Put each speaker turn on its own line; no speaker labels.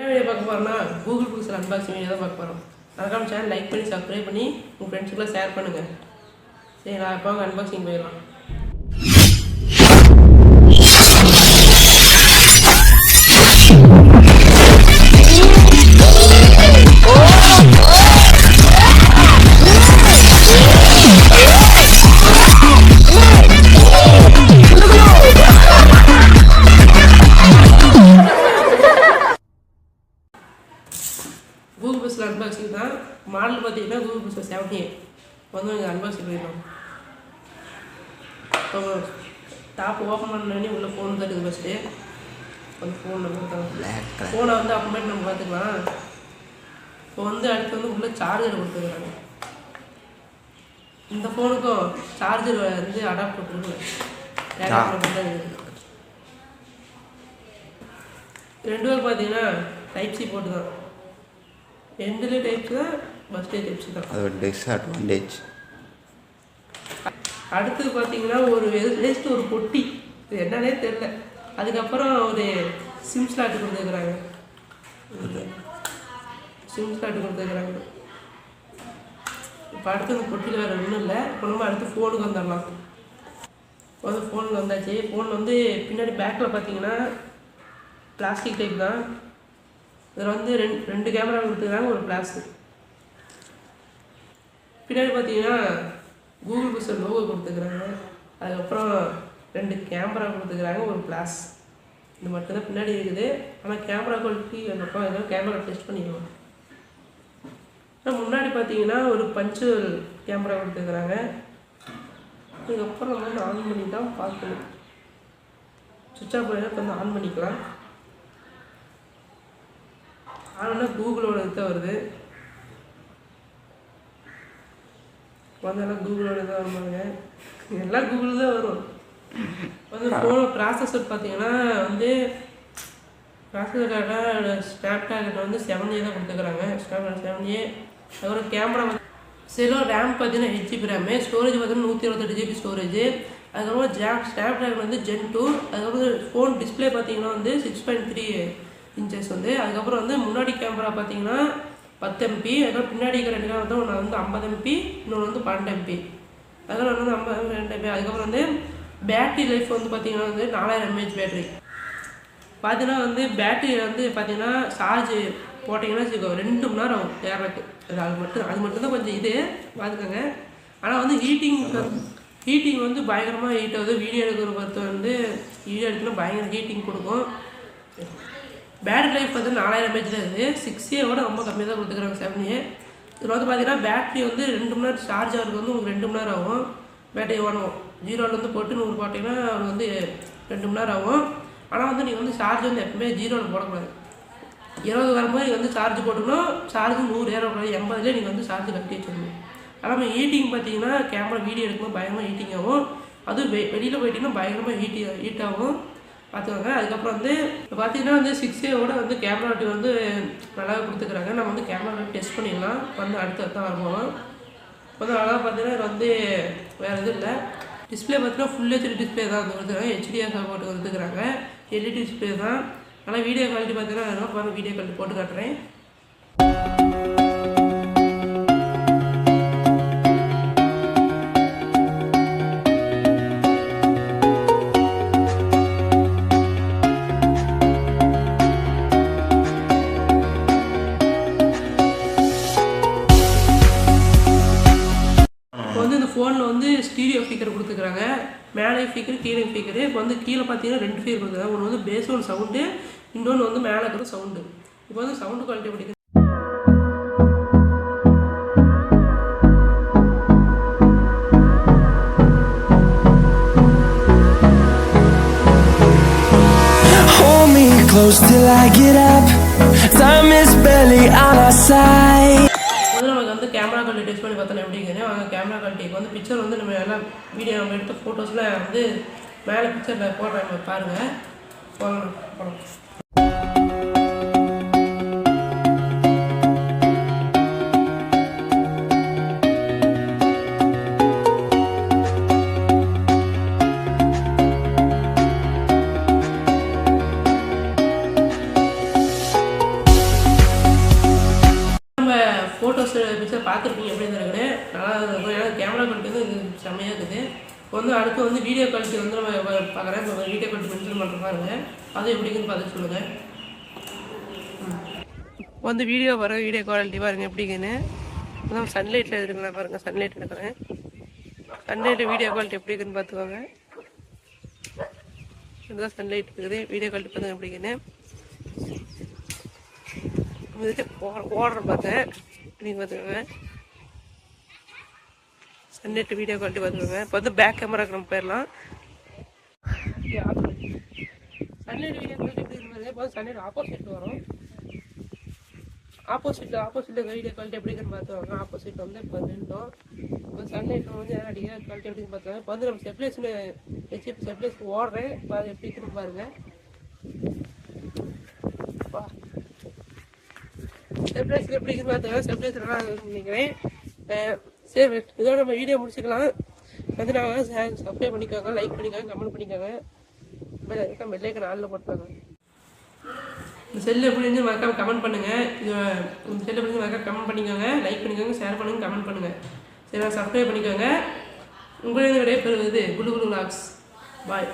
என்ன வீடியோ பார்க்க போகிறோம்னா கூகுள் பிக்சல் அன்பாக்சிங் வீடியோ தான் பார்க்க போகிறோம். அதுக்கான சேனல் லைக் பண்ணி சப்ஸ்கிரைப் பண்ணி உங்கள் ஃப்ரெண்ட்ஸுக்குலாம் ஷேர் பண்ணுங்கள். சரி, நான் இப்போ அன்பாக்சிங் போயிடலாம். கூகுள் பிக்சல் அன்பாக்சிங் தான். மாடல் பார்த்தீங்கன்னா கூகுள் பிக்சல் 70 வந்து இங்கே அன்பாக்சிங் பண்ணிடலாம். இப்போ டாப் ஓப்பன் பண்ணி உள்ள ஃபோன் தட்டுது. ஃபஸ்ட்டு அந்த ஃபோன் ஃபோனை வந்து அப்புறமேட்டு நம்ம பார்த்துக்கலாம். இப்போ வந்து அடுத்து வந்து உள்ள சார்ஜர் கொடுத்துருக்காங்க. இந்த ஃபோனுக்கும் சார்ஜர் வந்து அடாப்டர் கொடுக்கல. ரெண்டு பேர் பார்த்தீங்கன்னா டைப் சி போட்டு தான். ரெண்டுலேயே டைப்ஸ் தான், ஃபஸ்ட்டே டைப்ஸ் தான்.
அது ஒரு டிஸ்அட்வான்டேஜ்.
அடுத்தது பார்த்தீங்கன்னா ஒரு வேஸ்ட்டு ஒரு பொட்டி, இது என்னன்னே தெரியல. அதுக்கப்புறம் ஒரு சிம் ஸ்லாட் கொடுத்துருக்குறாங்க. சிம் ஸ்லாட் கொடுத்துருக்குறாங்க. இப்போ அடுத்து அந்த பொட்டியில் வேறு ஒன்றும் இல்லை. இப்போ நம்ம அடுத்து ஃபோனுக்கு வந்துடலாம். இப்போ வந்து ஃபோனுக்கு வந்தாச்சு. ஃபோன் வந்து பின்னாடி பேக்கில் பார்த்தீங்கன்னா பிளாஸ்டிக் டைப் தான். இதில் வந்து ரெண்டு கேமரா கொடுத்துருக்காங்க, ஒரு ஃப்ளாஷு. பின்னாடி பார்த்தீங்கன்னா கூகுள் பிக்சல் லோகோ கொடுத்துருக்குறாங்க. அதுக்கப்புறம் 2 கேமரா கொடுத்துருக்குறாங்க, ஒரு ஃப்ளாஷ். இது மட்டும்தான் பின்னாடி இருக்குது. ஆனால் கேமரா குவாலிட்டி அந்த பக்கம் எதாவது கேமரா டெஸ்ட் பண்ணிடுவோம். ஆனால் முன்னாடி பார்த்தீங்கன்னா ஒரு பஞ்சுவல் கேமரா கொடுத்துருக்குறாங்க. இதுக்கப்புறம் நம்ம வந்து ஆன் பண்ணி தான் பார்க்கணும். சுவிட்ச் ஆஃப் பண்ணி வந்து ஆன் பண்ணிக்கலாம். ஆனால் கூகுளோட தான் வருது. வந்தாலும் கூகுளோட தான் வருவாங்க. எல்லாம் கூகுள் தான் வரும். வந்து ஃபோன் ப்ராசஸர் பார்த்தீங்கன்னா வந்து ப்ராசஸருக்காக ஸ்னாப்ட்ராகன் வந்து 7A தான் கொடுத்துக்கிறாங்க. Snapdragon 7A. அதுக்கப்புறம் கேமரா வந்து சில ரேம் பார்த்தீங்கன்னா 8GB ரேமு, ஸ்டோரேஜ் பார்த்தீங்கன்னா 128GB ஸ்டோரேஜ். அதுக்கப்புறம் ஸ்னாப்ட்ராகன் வந்து Gen 2. அதுக்கப்புறம் ஃபோன் டிஸ்பிளே பார்த்தீங்கன்னா வந்து 6.3 இன்ச்சஸ் வந்து. அதுக்கப்புறம் வந்து முன்னாடி கேமரா பார்த்தீங்கன்னா 10 MP. அதுக்கப்புறம் பின்னாடி இருக்கிற 2 கேமரா ஒன்று வந்து 50 MP, இன்னொன்று வந்து 12 MP. அதெல்லாம் வந்து 52 MP. அதுக்கப்புறம் வந்து பேட்டரி லைஃப் வந்து பார்த்தீங்கன்னா வந்து 4000 mAh பேட்டரி. பார்த்தீங்கன்னா வந்து பேட்டரி வந்து பார்த்தீங்கன்னா சார்ஜ் போட்டிங்கன்னா வச்சுக்கோ 2 மணி நேரம் ஆகும் ஏறக்கு. அது மட்டும்தான் கொஞ்சம் இது பார்த்துக்கோங்க. ஆனால் வந்து ஹீட்டிங் வந்து பயங்கரமாக ஹீட் ஆகுது. வீடியோ எடுக்கிற பொறுத்த வந்து வீடியோ எடுக்கணும் பயங்கர ஹீட்டிங் கொடுக்கும். பேட்டரி லைஃப் வந்து 4000 mAh தான் இருக்குது. 6A ரொம்ப கம்மியாக தான் கொடுத்துக்கிறாங்க 7A. இதில் வந்து பார்த்தீங்கன்னா பேட்டரி வந்து 2 மணி நேரம் சார்ஜ் ஆகிறது வந்து உங்களுக்கு 2 மணி நேரம் ஆகும். பேட்டரி ஓடும் 0லேருந்து போட்டு 100 போட்டிங்கன்னா அது வந்து 2 மணி நேரம் ஆகும். ஆனால் வந்து நீங்கள் வந்து சார்ஜ் வந்து எப்பவுமே 0ல் போடக்கூடாது. 20 வரும்போது நீங்கள் வந்து சார்ஜ் போட்டுக்கணும். சார்ஜ் 100 ஏறக்கூடாது. 80லேயே நீங்கள் வந்து சார்ஜ் கட்டி வச்சுக்கணும். ஆனால் நம்ம ஹீட்டிங் பார்த்தீங்கன்னா கேமரா வீடியோ எடுக்கும்போது பயங்கரமாக ஹீட்டிங் ஆகும். அதுவும் வெளியில் போயிட்டிங்கன்னா பயங்கரமாக ஹீட் ஆகும் பார்த்துக்கோங்க. அதுக்கப்புறம் வந்து இப்போ பார்த்தீங்கன்னா வந்து 6A வந்து கேமரா வந்து நல்லா கொடுத்துக்கிறாங்க. நம்ம வந்து கேமரா டெஸ்ட் பண்ணிடலாம். வந்து அடுத்து தான் வருவோம். இப்போ வந்து அழகாக பார்த்தீங்கன்னா இது வந்து வேறு எதுவும் இல்லை. டிஸ்பிளே பார்த்தீங்கன்னா ஃபுல் ஹெச்டி டிஸ்பிளே தான் வந்து கொடுத்துருக்காங்க. HDR போட்டு கொடுத்துக்கிறாங்க. LED டிஸ்பிளே தான். ஆனால் வீடியோ குவாலிட்டி பார்த்தீங்கன்னா பாருங்கள், வீடியோ குவாலிட்டி போட்டு காட்டுறேன். வந்து இந்த ஃபோனில் வந்து ஸ்டீரியோ ஸ்பீக்கர் கொடுத்துருக்குறாங்க. மேலே ஸ்பீக்கர் கீழே ஸ்பீக்கரு. இப்போ வந்து கீழே பார்த்தீங்கன்னா 2 ஸ்பீக்கர் கொடுத்துருக்காங்க. ஒன்று வந்து பேஸ்ஒன் சவுண்டு, இன்னொன்று வந்து மேலே இருக்கிற சவுண்டு. இப்போ வந்து சவுண்டு குவாலிட்டி பிடிக்கும்.
Close till I get up, time is barely on our side.
நமக்கு வந்து கேமரா குவாலிட்டி டெஸ்ட் பண்ணி பார்த்தோம் எப்படிங்கிறேன். அவங்க கேமரா குவாலிட்டிக்கு வந்து பிக்சர் வந்து நம்ம எல்லாம் வீடியோ நம்ம எடுத்த ஃபோட்டோஸில் வந்து மேலே பிக்சரில் போடுறாங்க பாருங்கள். போகணும். ஃபோட்டோஸ் பிக்சர் பார்த்துருப்பீங்க எப்படி இருக்குன்னு நல்லா இருக்கும். ஏன்னா கேமரா குவாலிட்டி வந்து இது செம்மையாக இருக்குது. இப்போ வந்து அடுத்து வந்து வீடியோ குவாலிட்டி வந்து நம்ம பார்க்குறேன். இப்போ வீடியோ குவாலிட்டி மென்ஷன் பண்ணுற பாருங்க, அது எப்படிங்கன்னு பார்த்து சொல்லுங்கள். இப்போ வந்து வீடியோ குவாலிட்டி பாருங்கள் எப்படிங்கன்னு. அதான் சன்லைட்டில் இருக்குங்களா பாருங்கள், சன்லைட் எடுக்கிறேன். சன்லைட்டு வீடியோ குவாலிட்டி எப்படி இருக்குன்னு பார்த்துக்கோங்க. இதுதான் சன்லைட் இருக்குது. வீடியோ குவாலிட்டி பார்த்துங்க எப்படிங்கன்னு. ஓடுற பார்த்தேன் நீங்கள் பார்த்துக்கோங்க. சன்லைட் வீடியோ குவாலிட்டி பார்த்துக்கோங்க. இப்போ வந்து பேக் கேமராக்கு நம்ம போயிடலாம். சன்லைட் வீடியோ குவாலிட்டி எப்படி இருக்குது? இப்போ சன்லைட் ஆப்போசிட் வரும். ஆப்போசிட்டில் வீடியோ குவாலிட்டி எப்படி இருக்குன்னு பார்த்துவாங்க. ஆப்போசிட் வந்து இப்போ நின்றோம். இப்போ சன்லைட்டில் வந்து அடிக்கிற குவாலிட்டி எப்படின்னு பார்த்துவாங்க. இப்போ வந்து நம்ம ஸ்டெப்லைஸ் ஓடுறேன். இப்போ அது எப்படி இருக்குன்னு பாருங்கள். ஸ்டெப்லைஸ் எப்படி இருக்குன்னு பார்த்துவாங்க. ஸ்டெப்லைஸ் நல்லா நினைக்கிறேன். சரி, இதோட நம்ம வீடியோ முடிச்சுக்கலாம். வந்து நாங்கள் சப்ஸ்கிரைப் பண்ணிக்கோங்க, லைக் பண்ணிக்கோங்க, கமெண்ட் பண்ணிக்கோங்க. பெல்லைக்கன் ஆளில் போட்டுருக்காங்க. இந்த செல்லு எப்படி இருந்து மறக்காம கமெண்ட் பண்ணுங்கள். இந்த செல்லு எப்படி மறக்காம கமெண்ட் பண்ணிக்கோங்க, லைக் பண்ணிக்கோங்க, ஷேர் பண்ணுங்கள், கமெண்ட் பண்ணுங்கள். சரி, சப்ஸ்கிரைப் பண்ணிக்கோங்க. உங்களிடம் விடைபெறுவது குடு குடு விலாக்ஸ். பாய்.